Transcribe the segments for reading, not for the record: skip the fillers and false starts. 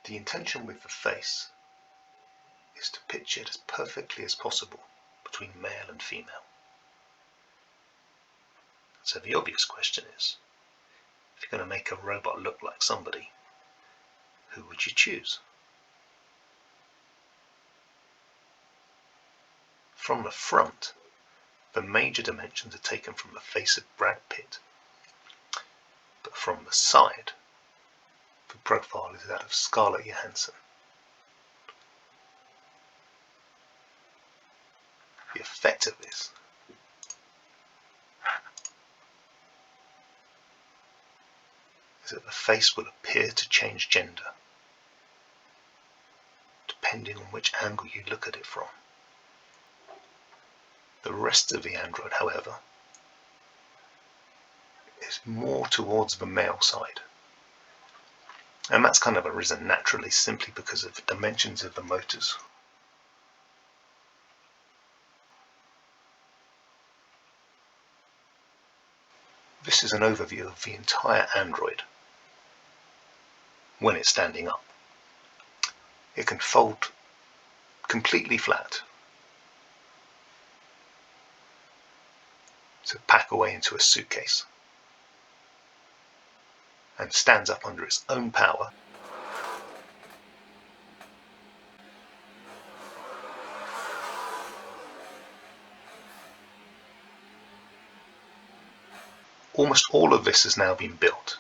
The intention with the face is to pitch it as perfectly as possible between male and female. So the obvious question is, if you're going to make a robot look like somebody, who would you choose? From the front, the major dimensions are taken from the face of Brad Pitt, but from the side, the profile is that of Scarlett Johansson. The effect of this is that the face will appear to change gender, depending on which angle you look at it from. The rest of the android, however, is more towards the male side. And that's kind of arisen naturally simply because of the dimensions of the motors. This is an overview of the entire android when it's standing up. It can fold completely flat to pack away into a suitcase, and stands up under its own power Almost all of this has now been built.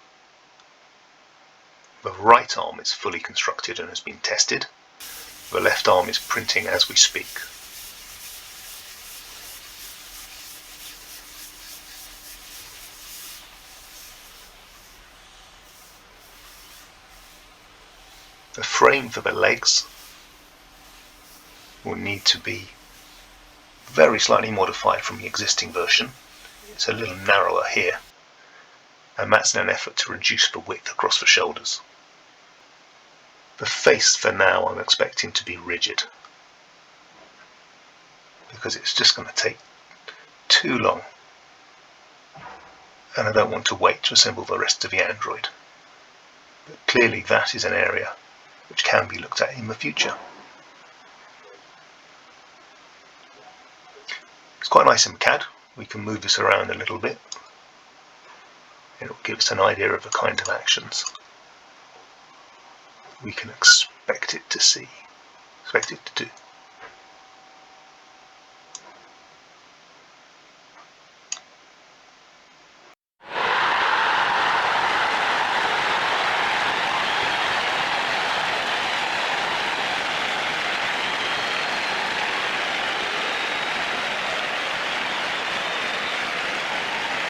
The right arm is fully constructed and has been tested. The left arm is printing as we speak. The frame for the legs will need to be very slightly modified from the existing version. It's a little narrower here, and that's in an effort to reduce the width across the shoulders. The face for now I'm expecting to be rigid, because it's just going to take too long, and I don't want to wait to assemble the rest of the android. But clearly that is an area which can be looked at in the future. It's quite nice in CAD. We can move this around a little bit. It will give us an idea of the kind of actions we can expect it to do.